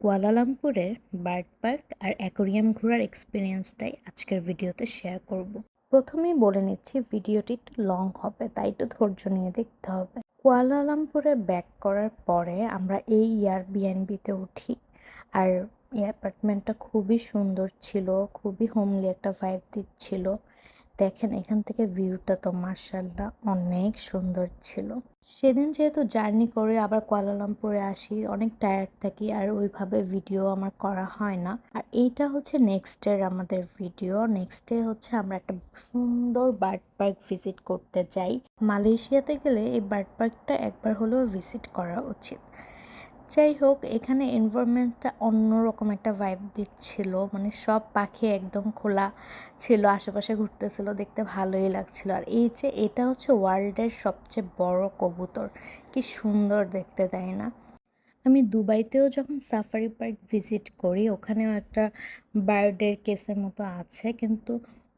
কুয়ালালামপুরের bird park আর aquarium ঘোরার এক্সপিরিয়েন্সটাই আজকের ভিডিওতে শেয়ার করব। প্রথমেই বলে নিচ্ছি ভিডিওটি একটু লং হবে, তাই একটু ধৈর্য নিয়ে দেখতে হবে। কুয়ালালামপুরে ব্যাক করার পরে আমরা এই এয়ারবিএনবিতে উঠি। আর এই অ্যাপার্টমেন্টটা খুবই সুন্দর ছিল, খুবই হোমলি একটা ভাইব দিচ্ছিল। দেখেন এখান থেকে ভিউটা তো মার্শাল্লাহ অনেক সুন্দর ছিল। সেদিন যেহেতু জার্নি করে আবার কুয়ালালামপুরে আসি, অনেক টায়ার্ড থাকি আর ওইভাবে ভিডিও আমার করা হয় না। আর এইটা হচ্ছে নেক্সট ডের আমাদের ভিডিও। নেক্সট ডে হচ্ছে আমরা একটা সুন্দর বার্ড পার্ক ভিজিট করতে যাই। মালয়েশিয়াতে গেলে এই বার্ড পার্কটা একবার হলেও ভিজিট করা উচিত। যাই হোক, এখানে এনভায়রনমেন্টটা অন্যরকম একটা ভাইব দিচ্ছিল, মানে সব পাখি একদম খোলা ছিল, আশেপাশে ঘুরতেছিল, দেখতে ভালোই লাগছিল। আর এই যে এটা হচ্ছে ওয়ার্ল্ডের সবচেয়ে বড় কবুতর, কি সুন্দর দেখতে, তাই না? আমি দুবাইতেও যখন সাফারি পার্ক ভিজিট করি, ওখানেও একটা বার্ডের কেসের মতো আছে, কিন্তু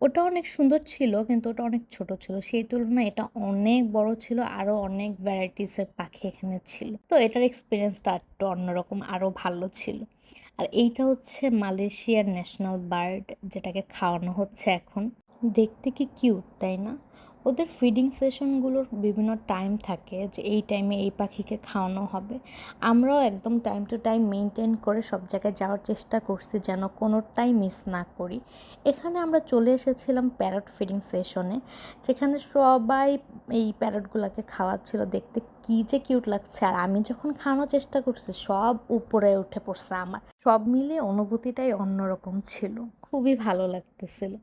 ওটা অনেক সুন্দর ছিল, কিন্তু ওটা অনেক ছোট ছিল। সেই তুলনায় এটা অনেক বড় ছিল, আরও অনেক ভ্যারাইটিসের পাখি এখানে ছিল। তো এটার এক্সপিরিয়েন্সটা একটু অন্যরকম, আরও ভালো ছিল। আর এইটা হচ্ছে মালয়েশিয়ার ন্যাশনাল বার্ড, যেটাকে খাওয়ানো হচ্ছে এখন। দেখতে কি কিউট, তাই না? ওদের ফিডিং সেশনগুলোর বিভিন্ন টাইম থাকে, যে এই টাইমে এই পাখিকে খাওয়ানো হবে। আমরাও একদম টাইম টু টাইম মেনটেন করে সব জায়গায় যাওয়ার চেষ্টা করছি, যেন কোনোটাই মিস না করি। এখানে আমরা চলে এসেছিলাম প্যারট ফিডিং সেশনে, যেখানে সবাই এই প্যারটগুলোকে খাওয়াচ্ছিল। দেখতে কী যে কিউট লাগছে। আর আমি যখন খাওয়ানোর চেষ্টা করছি, সব উপরে উঠে পড়ছে আমার। সব মিলিয়ে অনুভূতিটাই অন্যরকম ছিল, খুবই ভালো লাগতেছিল।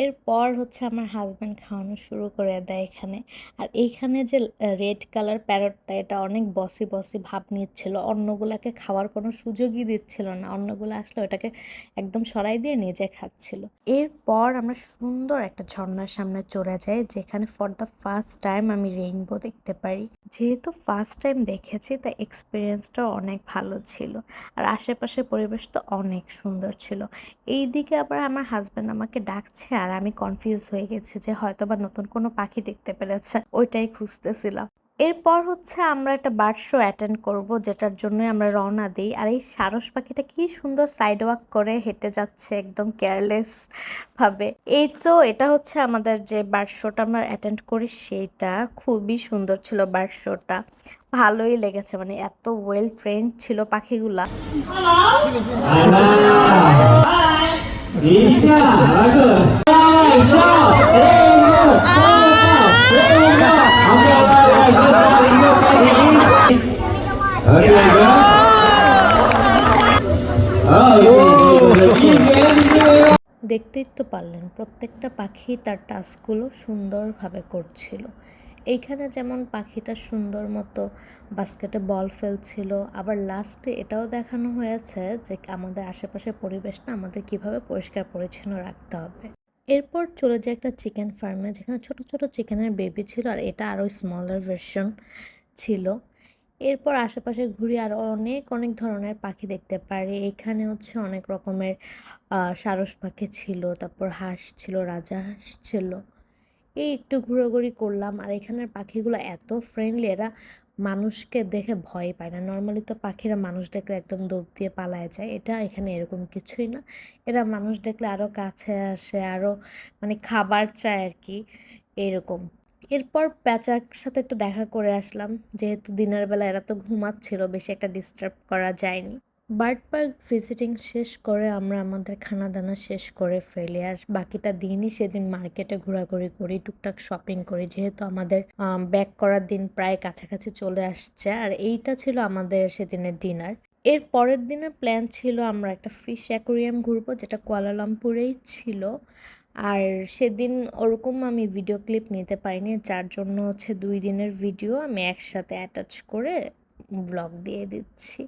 এরপর হচ্ছে আমার হাজব্যান্ড খাওয়ানো শুরু করে দেয় এখানে। আর এইখানে যে রেড কালার প্যারটটা, এটা অনেক বসি বসি ভাব নিচ্ছিল, অন্যগুলাকে খাওয়ার কোনো সুযোগই দিচ্ছিল না। অন্যগুলো আসলে ওটাকে একদম সরাই দিয়ে নিজে খাচ্ছিল। এরপর আমরা সুন্দর একটা ঝর্ণার সামনে চলে যাই, যেখানে ফর দ্য ফার্স্ট টাইম আমি রেইনবো দেখতে পারি। যেহেতু ফার্স্ট টাইম দেখেছি, তাই এক্সপিরিয়েন্সটাও অনেক ভালো ছিল। আর আশেপাশের পরিবেশ তো অনেক সুন্দর ছিল। এই দিকে আবার আমার হাজব্যান্ড আমাকে ডাকছে, আর আমি কনফিউজ হয়ে গেছি যে হয়তো বা নতুন কোনো পাখি দেখতে পেরেছে, ওইটাই খুঁজতেছিলাম। এরপর হচ্ছে আমরা একটা বার্ড শো অ্যাটেন্ড করব, যেটার জন্যই আমরা রওনা দিই। আর এই সারস পাখিটা কি সুন্দর সাইড ওয়াক করে হেঁটে যাচ্ছে, একদম কেয়ারলেস ভাবে। এই তো এটা হচ্ছে আমাদের যে বার্ড শোটা আমরা অ্যাটেন্ড করি, সেইটা খুবই সুন্দর ছিল। বার্ড শোটা ভালোই লেগেছে, মানে এত ওয়েল ট্রেন্ড ছিল পাখিগুলা। দেখতেই তো পারলেন, প্রত্যেকটা পাখি তার টাস্কগুলো সুন্দরভাবে করছিল। এইখানে যেমন পাখিটা সুন্দর মতো বাস্কেটে বল ফেলছিল, আবার লাস্টে এটাও দেখানো হয়েছে যে আমাদের আশেপাশের পরিবেশটা আমাদের কিভাবে পরিষ্কার পরিচ্ছন্ন রাখতে হবে। এরপর চলে যায় একটা চিকেন ফার্মে, যেখানে ছোট ছোট চিকেনের বেবি ছিল, আর এটা আরও স্মলার ভার্সন ছিল। এরপর আশেপাশে ঘুরে আরও অনেক অনেক ধরনের পাখি দেখতে পারি। এখানে হচ্ছে অনেক রকমের সারস পাখি ছিল, তারপর হাঁস ছিল, রাজাহাঁস ছিল। এই একটু ঘোরাঘুরি করলাম। আর এখানের পাখিগুলো এত ফ্রেন্ডলি, এরা মানুষকে দেখে ভয় পায় না। নর্মালি তো পাখিরা মানুষ দেখলে একদম দৌড় দিয়ে পালায় যায়, এটা এখানে এরকম কিছুই না। এরা মানুষ দেখলে আরও কাছে আসে, আরও মানে খাবার চায় আর কি, এরকম। এরপর প্যাঁচার সাথে একটু দেখা করে আসলাম, যেহেতু দিনের বেলা এরা তো ঘুমাচ্ছিল, বেশি একটা ডিস্টার্ব করা যায়নি। বার্ড পার্ক ভিজিটিং শেষ করে আমরা আমাদের খানা দানা শেষ করে ফেলি। আর বাকিটা দিনই সেদিন মার্কেটে ঘোরাঘুরি করি, টুকটাক শপিং করি, যেহেতু আমাদের ব্যাক করার দিন প্রায় কাছাকাছি চলে আসছে। আর এইটা ছিল আমাদের সেদিনের ডিনার। এর পরের দিনের প্ল্যান ছিল আমরা একটা ফিশ অ্যাকোরিয়াম ঘুরবো, যেটা কুয়ালালামপুরেই ছিল। আর সেদিন ওরকম আমি ভিডিও ক্লিপ নিতে পারিনি, যার জন্য হচ্ছে 2 দিনের ভিডিও আমি একসাথে অ্যাটাচ করে ব্লগ দিয়ে দিচ্ছি।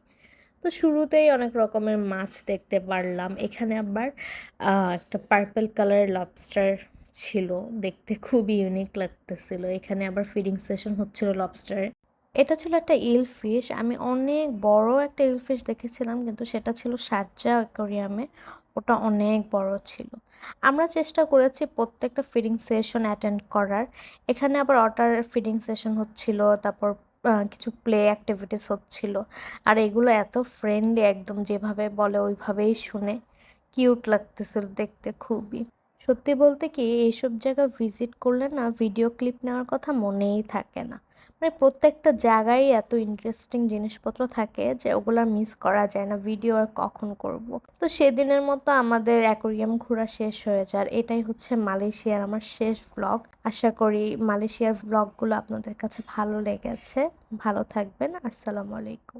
তো শুরুতেই অনেক রকমের মাছ দেখতে পারলাম। এখানে আবার একটা পার্পল কালার লবস্টার ছিল, দেখতে খুবই ইউনিক লাগতেছিল। এখানে আবার ফিডিং সেশন হচ্ছিল লবস্টারে। এটা ছিল একটা ইল ফিশ। আমি অনেক বড় একটা ইল ফিশ দেখেছিলাম, কিন্তু সেটা ছিল শারজা অ্যাকোয়ারিয়ামে, ওটা অনেক বড় ছিল। আমরা চেষ্টা করেছি প্রত্যেকটা ফিডিং সেশন অ্যাটেন্ড করার। এখানে আবার ওটার ফিডিং সেশন হচ্ছিল, তারপর কিছু প্লে অ্যাক্টিভিটিস হচ্ছিল। আর এগুলো এত ফ্রেন্ডলি, একদম যেভাবে বলে ওইভাবেই শুনে। কিউট লাগতেছিল দেখতে খুবই। সত্যি বলতে কি, এইসব জায়গা ভিজিট করলে না ভিডিও ক্লিপ নেওয়ার কথা মনেই থাকে না। মানে প্রত্যেকটা জায়গায় এত ইন্টারেস্টিং জিনিসপত্র থাকে যে ওগুলা মিস করা যায় না। ভিডিও আর কখন করব। তো সেদিনের মতো আমাদের অ্যাকোরিয়াম ঘোরা শেষ হয়ে যায়। আর এটাই হচ্ছে মালয়েশিয়ার আমার শেষ ব্লগ। আশা করি মালয়েশিয়ার ব্লগগুলো আপনাদের কাছে ভালো লেগেছে। ভালো থাকবেন। আসসালামু আলাইকুম।